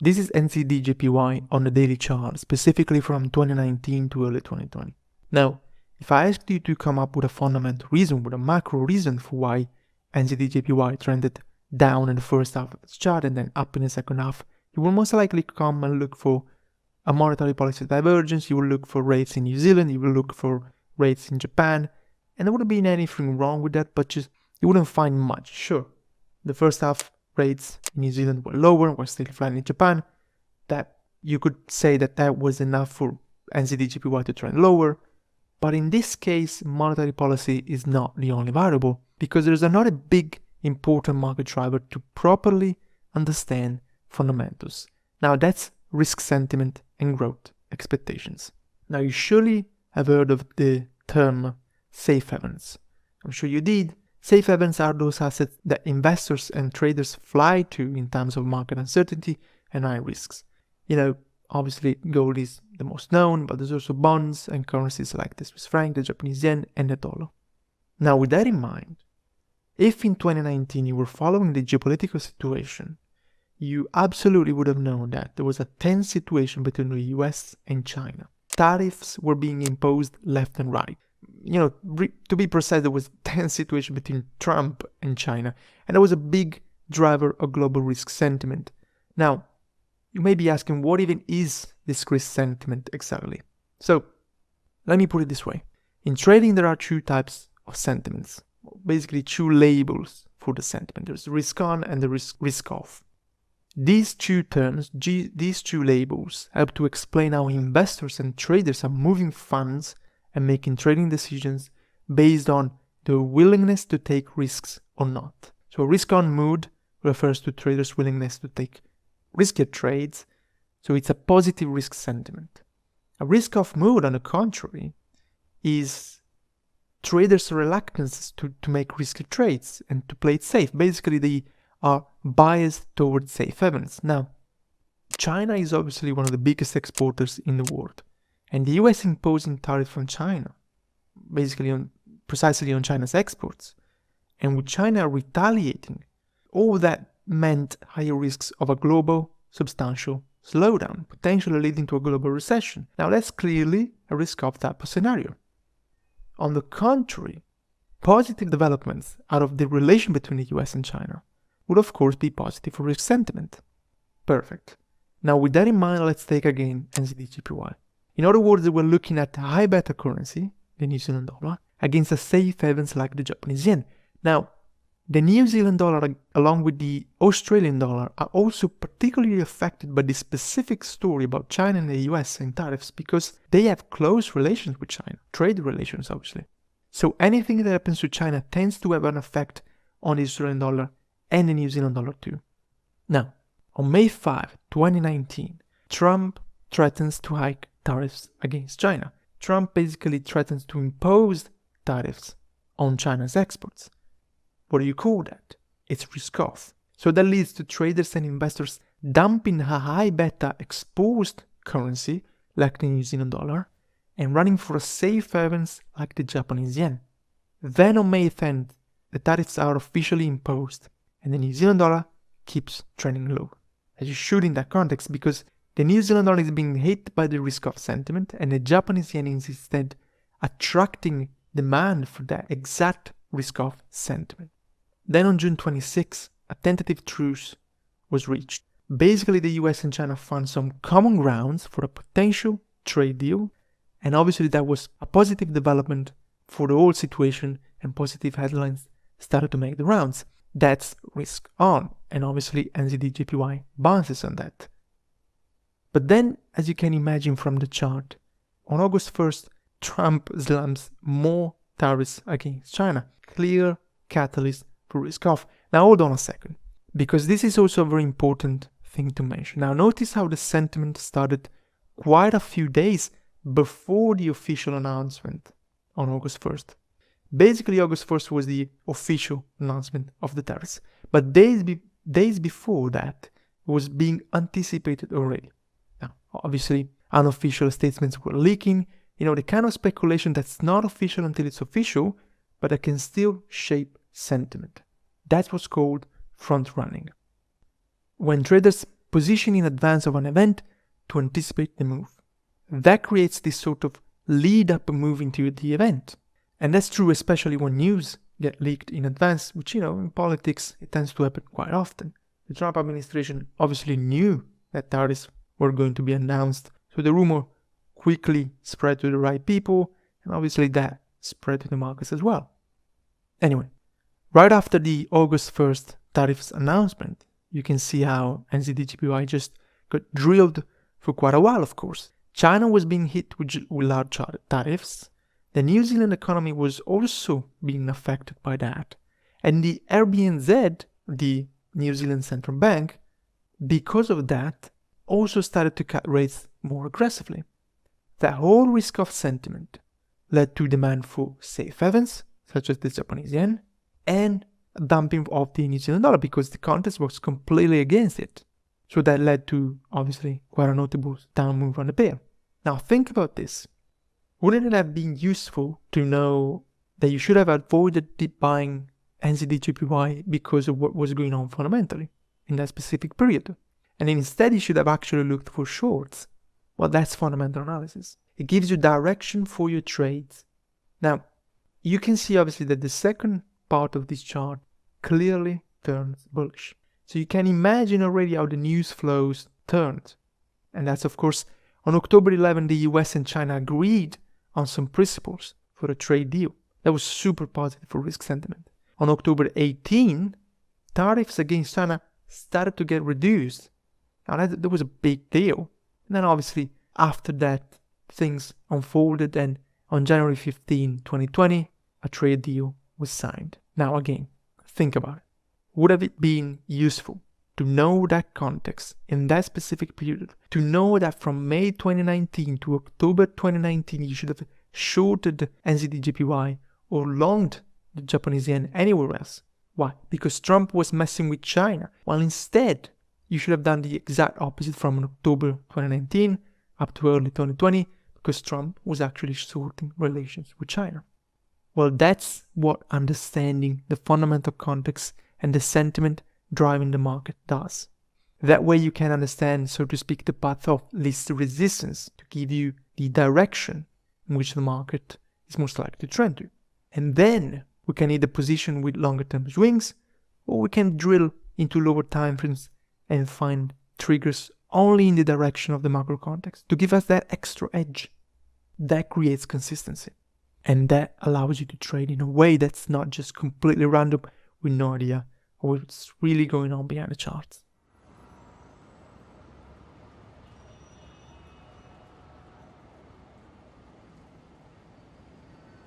This is NZDJPY on the daily chart, specifically from 2019 to early 2020. Now, if I asked you to come up with a fundamental reason, with a macro reason for why NZDJPY trended down in the first half of this chart and then up in the second half, you will most likely come and look for a monetary policy divergence, you will look for rates in New Zealand, you will look for rates in Japan, and there wouldn't be anything wrong with that, but just you wouldn't find much. Sure, the first half rates in New Zealand were lower, were still flat in Japan. That you could say that was enough for NZDJPY to trend lower, but in this case, monetary policy is not the only variable, because there's another big important market driver to properly understand fundamentals. Now that's risk sentiment and growth expectations. Now you surely have heard of the term safe havens. I'm sure you did. Safe havens are those assets that investors and traders fly to in times of market uncertainty and high risks. Obviously gold is the most known, but there's also bonds and currencies like the Swiss franc, the Japanese yen, and the dollar. Now with that in mind, if in 2019 you were following the geopolitical situation, you absolutely would have known that there was a tense situation between the US and China. Tariffs were being imposed left and right. To be precise, there was a tense situation between Trump and China, and that was a big driver of global risk sentiment. Now, you may be asking, what even is this risk sentiment exactly? So, let me put it this way. In trading, there are two types of sentiments, basically two labels for the sentiment. There's risk on and the risk off. These two terms, these two labels, help to explain how investors and traders are moving funds and making trading decisions based on their willingness to take risks or not. So a risk-on mood refers to traders' willingness to take riskier trades, so it's a positive risk sentiment. A risk-off mood, on the contrary, is traders' reluctance to make risky trades and to play it safe. Basically, they are biased towards safe havens. Now, China is obviously one of the biggest exporters in the world, and the US imposing tariffs on China, precisely on China's exports, and with China retaliating, all that meant higher risks of a global substantial slowdown, potentially leading to a global recession. Now that's clearly a risk-off type of scenario. On the contrary, positive developments out of the relation between the US and China would of course be positive for risk sentiment. Perfect. Now with that in mind, let's take again NZDJPY. In other words, we're looking at a high beta currency, the New Zealand dollar, against a safe havens like the Japanese yen. Now, the New Zealand dollar along with the Australian dollar are also particularly affected by this specific story about China and the US and tariffs, because they have close relations with China, trade relations obviously. So anything that happens to China tends to have an effect on the Australian dollar and the New Zealand dollar too. Now, on May 5, 2019, Trump threatens to hike tariffs against China. Trump basically threatens to impose tariffs on China's exports. What do you call that? It's risk off. So that leads to traders and investors dumping a high beta exposed currency like the New Zealand dollar and running for a safe havens like the Japanese yen. Then on May 10th, the tariffs are officially imposed and the New Zealand dollar keeps trending low. As you should in that context, because the New Zealand dollar is being hit by the risk-off sentiment and the Japanese yen is instead attracting demand for that exact risk-off sentiment. Then on June 26, a tentative truce was reached. Basically, the US and China found some common grounds for a potential trade deal, and obviously that was a positive development for the whole situation, and positive headlines started to make the rounds. That's risk on, and obviously NZDJPY bounces on that. But then, as you can imagine from the chart, on August 1st, Trump slams more tariffs against China. Clear catalyst for risk off. Now hold on a second, because this is also a very important thing to mention. Now notice how the sentiment started quite a few days before the official announcement on August 1st. Basically, August 1st was the official announcement of the tariffs, but days before that, it was being anticipated already. Now, obviously, unofficial statements were leaking, the kind of speculation that's not official until it's official, but that can still shape sentiment. That's what's called front running. When traders position in advance of an event to anticipate the move. That creates this sort of lead-up move into the event. And that's true especially when news get leaked in advance, which, in politics, it tends to happen quite often. The Trump administration obviously knew that tariffs were going to be announced, so the rumor quickly spread to the right people, and obviously that spread to the markets as well. Anyway, right after the August 1st tariffs announcement, you can see how NZDJPY just got drilled for quite a while, of course. China was being hit with large tariffs. The New Zealand economy was also being affected by that. And the RBNZ, the New Zealand Central Bank, because of that, also started to cut rates more aggressively. That whole risk-off sentiment led to demand for safe havens, such as the Japanese yen, and a dumping of the New Zealand dollar because the context was completely against it. So that led to, obviously, quite a notable down move on the pair. Now think about this. Wouldn't it have been useful to know that you should have avoided deep buying NZDJPY because of what was going on fundamentally in that specific period? And instead you should have actually looked for shorts. Well, that's fundamental analysis. It gives you direction for your trades. Now, you can see obviously that the second part of this chart clearly turns bullish. So you can imagine already how the news flows turned. And that's of course, on October 11, the US and China agreed on some principles for a trade deal. That was super positive for risk sentiment. On October 18, tariffs against China started to get reduced. Now that was a big deal. And then obviously after that, things unfolded, and on January 15, 2020, a trade deal was signed. Now again, think about it. Would have it been useful to know that context in that specific period, to know that from May 2019 to October 2019 you should have shorted NZDJPY or longed the Japanese yen anywhere else? Why? Because Trump was messing with China, while instead you should have done the exact opposite from October 2019 up to early 2020, because Trump was actually sorting relations with China. Well, that's what understanding the fundamental context and the sentiment driving the market does. That way you can understand, so to speak, the path of least resistance to give you the direction in which the market is most likely to trend to. And then we can either position with longer term swings, or we can drill into lower time frames and find triggers only in the direction of the macro context to give us that extra edge. That creates consistency. And that allows you to trade in a way that's not just completely random with no idea what's really going on behind the charts.